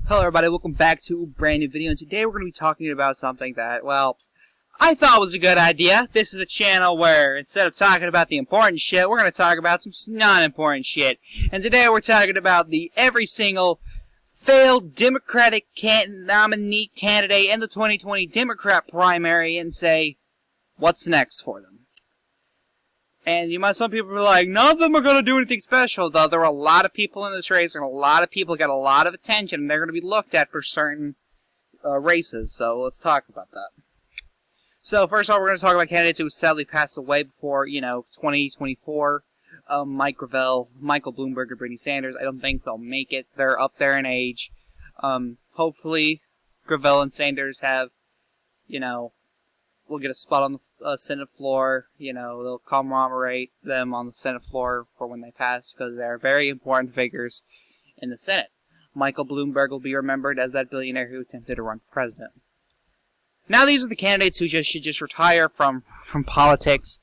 Hello everybody, welcome back to a brand new video, and today we're going to be talking about something that, well, I thought was a good idea. This is a channel where, instead of talking about the important shit, we're going to talk about some non-important shit. And today we're talking about every single failed Democratic nominee candidate in the 2020 Democrat primary and say, what's next for them? And some people are like, none of them are going to do anything special, though there are a lot of people in this race, and a lot of people get a lot of attention, and they're going to be looked at for certain races, so let's talk about that. So, first of all, we're going to talk about candidates who sadly passed away before, 2024. Mike Gravel, Michael Bloomberg, and Bernie Sanders. I don't think they'll make it. They're up there in age. Hopefully, Gravel and Sanders have, will get a spot on the Senate floor. They'll commemorate them on the Senate floor for when they pass, because they're very important figures in the Senate. Michael Bloomberg will be remembered as that billionaire who attempted to run for president. Now these are the candidates who should just retire from politics.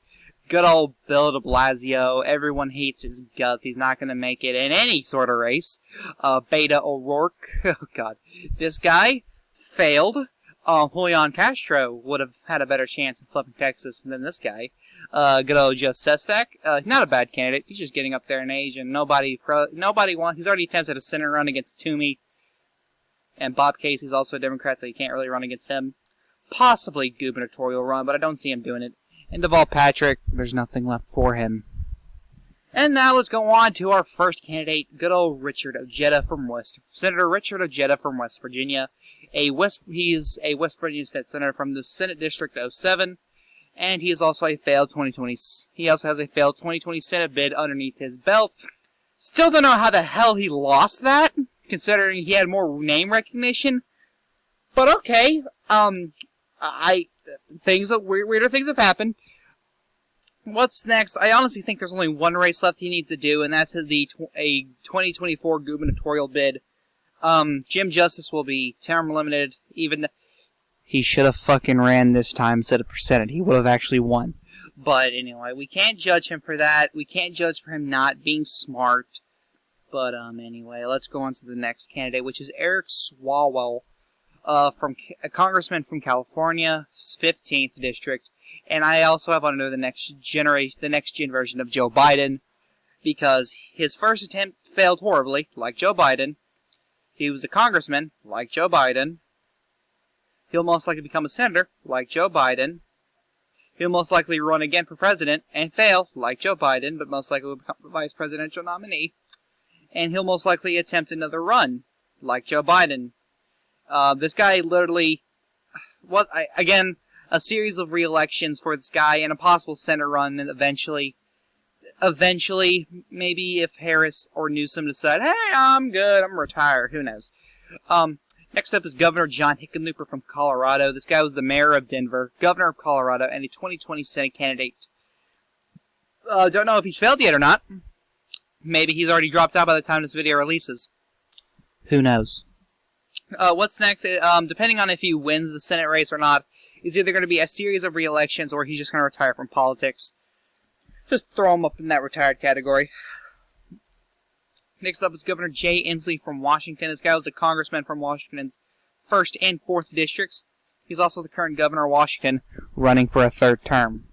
Good old Bill de Blasio. Everyone hates his guts. He's not going to make it in any sort of race. Beto O'Rourke. Oh, God. This guy failed. Julian Castro would have had a better chance of flipping Texas than this guy. Good old Joe Sestak. Not a bad candidate. He's just getting up there in age, and nobody wants. He's already attempted a Senate run against Toomey. And Bob Casey's also a Democrat, so you can't really run against him. Possibly gubernatorial run, but I don't see him doing it. And Deval Patrick, there's nothing left for him. And now let's go on to our first candidate, good old Senator Richard Ojeda from West Virginia. He is a West Virginia State Senator from the Senate District 07, and he is also a failed 2020. He also has a failed 2020 Senate bid underneath his belt. Still don't know how the hell he lost that, considering he had more name recognition. But okay, weirder things have happened. What's next? I honestly think there's only one race left he needs to do, and that's a 2024 gubernatorial bid. Jim Justice will be term limited, he should have fucking ran this time instead of for Senate. He would have actually won. But anyway, we can't judge him for that. We can't judge for him not being smart. But anyway, let's go on to the next candidate, which is Eric Swalwell, a congressman from California, 15th district. And I also have under the next gen version of Joe Biden, because his first attempt failed horribly, like Joe Biden. He was a congressman, like Joe Biden. He'll most likely become a senator, like Joe Biden. He'll most likely run again for president and fail, like Joe Biden, but most likely will become the vice presidential nominee. And he'll most likely attempt another run, like Joe Biden. This guy literally, again, a series of re-elections for this guy and a possible Senate run, and eventually, maybe if Harris or Newsom decide, hey, I'm good, I'm retired, who knows. Next up is Governor John Hickenlooper from Colorado. This guy was the mayor of Denver, governor of Colorado, and a 2020 Senate candidate. Don't know if he's failed yet or not. Maybe he's already dropped out by the time this video releases. Who knows? What's next? Depending on if he wins the Senate race or not, is either going to be a series of re-elections or he's just going to retire from politics. Just throw him up in that retired category. Next up is Governor Jay Inslee from Washington. This guy was a congressman from Washington's 1st and 4th districts. He's also the current governor of Washington, running for a 3rd term.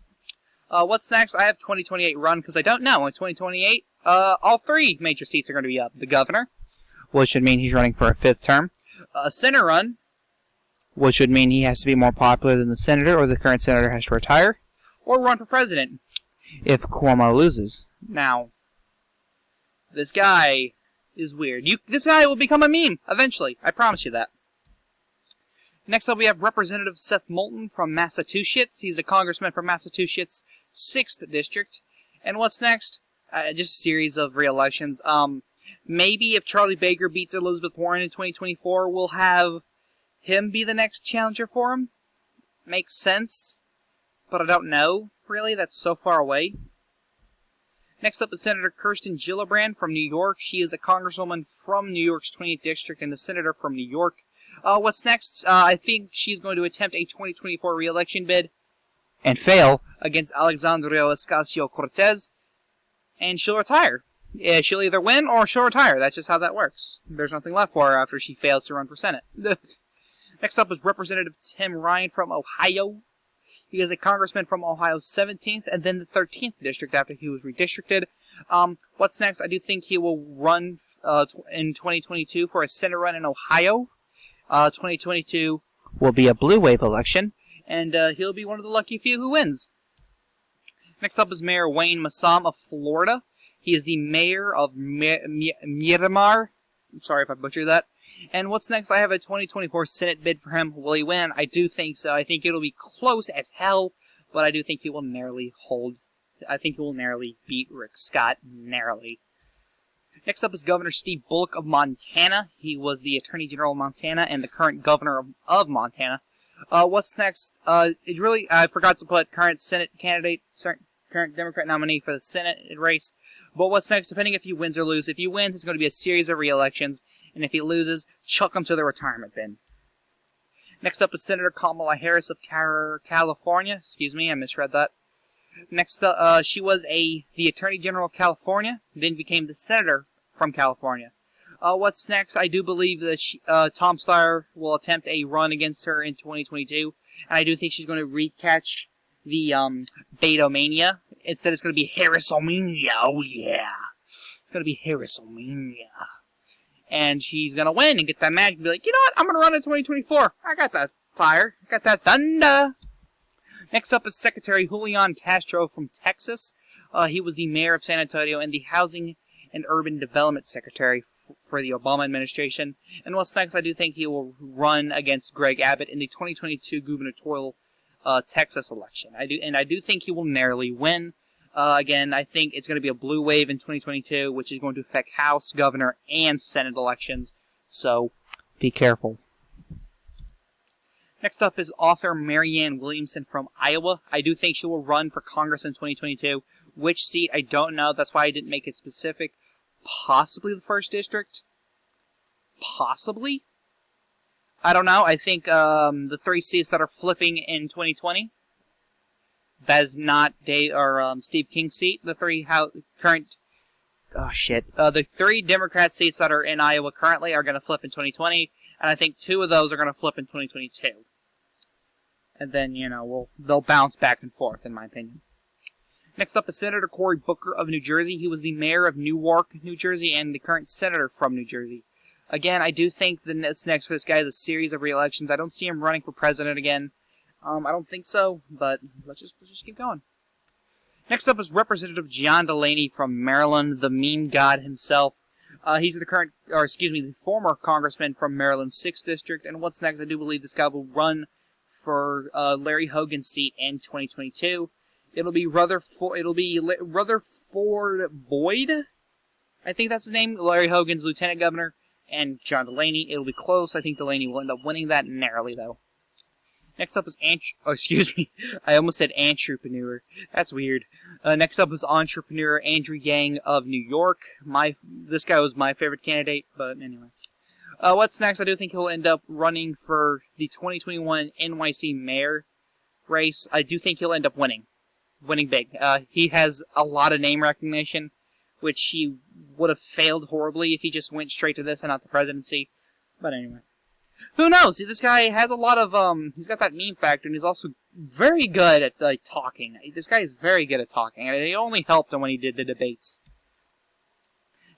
What's next? I have 2028 run, because I don't know. In 2028, all 3 major seats are going to be up. The governor, which would mean he's running for a 5th term. A Senate run, which would mean he has to be more popular than the senator, or the current senator has to retire, or run for president if Cuomo loses. Now, this guy is weird. This guy will become a meme eventually. I promise you that. Next up, we have Representative Seth Moulton from Massachusetts. He's a congressman from Massachusetts' 6th district. And what's next? Just a series of re-elections. Maybe if Charlie Baker beats Elizabeth Warren in 2024, we'll have him be the next challenger for him. Makes sense. But I don't know, really. That's so far away. Next up is Senator Kirsten Gillibrand from New York. She is a congresswoman from New York's 20th district and a senator from New York. What's next? I think she's going to attempt a 2024 re-election bid and fail against Alexandria Ocasio-Cortez, and she'll retire. Yeah, she'll either win or she'll retire. That's just how that works. There's nothing left for her after she fails to run for Senate. Next up is Representative Tim Ryan from Ohio. He is a congressman from Ohio's 17th and then the 13th district after he was redistricted. What's next? I do think he will run in 2022 for a Senate run in Ohio. 2022 will be a blue wave election, and he'll be one of the lucky few who wins. Next up is Mayor Wayne Massam of Florida. He is the mayor of Miramar. I'm sorry if I butchered that. And what's next? I have a 2024 Senate bid for him. Will he win? I do think so. I think it'll be close as hell, but I do think he will narrowly hold. I think he will narrowly beat Rick Scott. Narrowly. Next up is Governor Steve Bullock of Montana. He was the Attorney General of Montana and the current governor of Montana. What's next? I forgot to put current Senate candidate, current Democrat nominee for the Senate race. But what's next? Depending if he wins or loses. If he wins, it's going to be a series of re-elections. And if he loses, chuck him to the retirement bin. Next up is Senator Kamala Harris of California. Excuse me, I misread that. Next up, she was the Attorney General of California, then became the Senator from California. What's next? I do believe that Tom Steyer will attempt a run against her in 2022. And I do think she's going to recatch the Betomania. Instead, it's going to be Harrisomania. Oh, yeah. It's going to be Harrisomania. And she's going to win and get that magic and be like, you know what? I'm going to run in 2024. I got that fire. I got that thunder. Next up is Secretary Julian Castro from Texas. He was the mayor of San Antonio and the Housing and Urban Development Secretary for the Obama administration. And what's next? I do think he will run against Greg Abbott in the 2022 gubernatorial Texas election. I do think he will narrowly win. Again, I think it's going to be a blue wave in 2022, which is going to affect House, Governor, and Senate elections. So, be careful. Next up is author Marianne Williamson from Iowa. I do think she will run for Congress in 2022. Which seat, I don't know. That's why I didn't make it specific. Possibly the 1st District. Possibly. I don't know. I think the 3 seats that are flipping in 2020. That is not Steve King's seat. The 3 current... Oh, shit. The 3 Democrat seats that are in Iowa currently are going to flip in 2020. And I think 2 of those are going to flip in 2022. And then, they'll bounce back and forth, in my opinion. Next up is Senator Cory Booker of New Jersey. He was the mayor of Newark, New Jersey, and the current senator from New Jersey. Again, I do think that's next for this guy is a series of re-elections. I don't see him running for president again. I don't think so, but let's just keep going. Next up is Representative John Delaney from Maryland, the meme god himself. He's the former congressman from Maryland's 6th District. And what's next? I do believe this guy will run for Larry Hogan's seat in 2022. It'll be Rutherford Boyd. I think that's his name. Larry Hogan's lieutenant governor, and John Delaney. It'll be close. I think Delaney will end up winning that narrowly, though. Next up is I almost said entrepreneur. That's weird. Next up is entrepreneur Andrew Yang of New York. This guy was my favorite candidate, but anyway. What's next? I do think he'll end up running for the 2021 NYC mayor race. I do think he'll end up winning big. He has a lot of name recognition, which he would have failed horribly if he just went straight to this and not the presidency. But anyway. Who knows? See, this guy has a lot of, he's got that meme factor, and he's also very good at, talking. This guy is very good at talking, and it only helped him when he did the debates.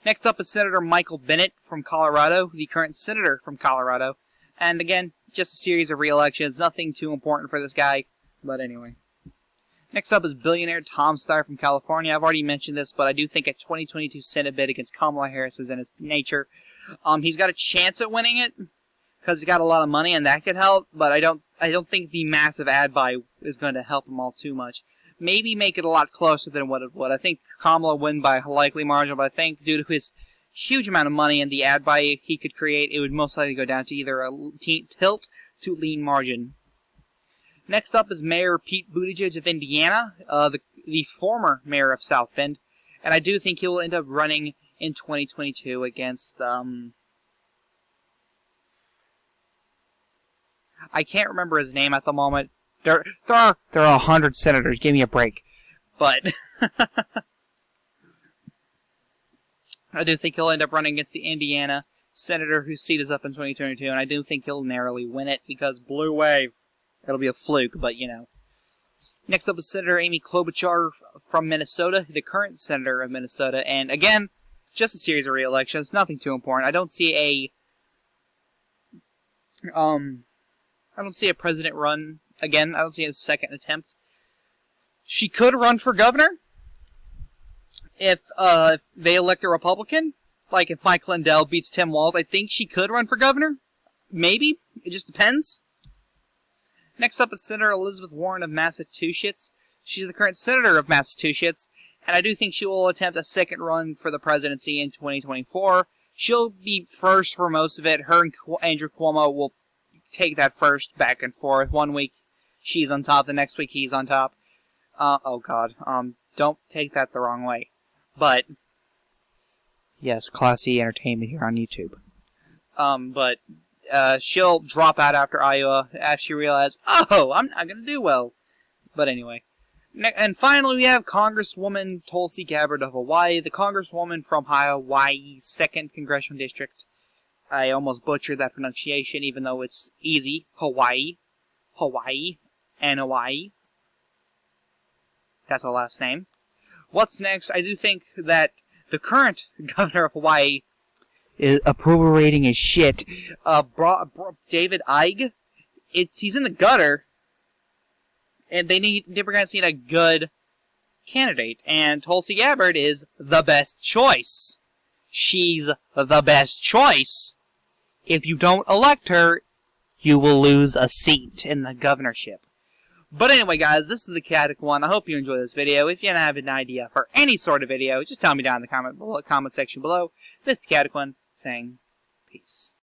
Next up is Senator Michael Bennet from Colorado, the current senator from Colorado. And again, just a series of re-elections, nothing too important for this guy, but anyway. Next up is billionaire Tom Steyer from California. I've already mentioned this, but I do think a 2022 Senate bid against Kamala Harris is in his nature. He's got a chance at winning it, because he's got a lot of money, and that could help, but I don't think the massive ad buy is going to help him all too much. Maybe make it a lot closer than what it would. I think Kamala win by a likely margin, but I think due to his huge amount of money and the ad buy he could create, it would most likely go down to either a tilt to lean margin. Next up is Mayor Pete Buttigieg of Indiana, the former mayor of South Bend, and I do think he will end up running in 2022 against, I can't remember his name at the moment. There are 100 senators. Give me a break. But I do think he'll end up running against the Indiana senator whose seat is up in 2022, and I do think he'll narrowly win it because blue wave. It'll be a fluke, but you know. Next up is Senator Amy Klobuchar from Minnesota, the current senator of Minnesota, and again, just a series of re-elections, nothing too important. I don't see a president run again. I don't see a second attempt. She could run for governor if they elect a Republican. Like if Mike Lindell beats Tim Walz, I think she could run for governor. Maybe. It just depends. Next up is Senator Elizabeth Warren of Massachusetts. She's the current senator of Massachusetts, and I do think she will attempt a second run for the presidency in 2024. She'll be first for most of it. Her and Andrew Cuomo will take that first back and forth. One week she's on top, the next week he's on top. Oh god, don't take that the wrong way. But, yes, classy entertainment here on YouTube. She'll drop out after Iowa after she realizes, oh, I'm not going to do well. But anyway. And finally, we have Congresswoman Tulsi Gabbard of Hawaii, the Congresswoman from Hawaii's 2nd Congressional District. I almost butchered that pronunciation, even though it's easy. Hawaii. Hawaii. And Hawaii. That's her last name. What's next? I do think that the current governor of Hawaii is approval rating is shit. David Ige, he's in the gutter, and the Democrats need a good candidate, and Tulsi Gabbard is the best choice. She's the best choice. If you don't elect her, you will lose a seat in the governorship. But anyway, guys, this is the Chaotic One. I hope you enjoyed this video. If you have an idea for any sort of video, just tell me down in the comment section below. This is the Chaotic One saying peace.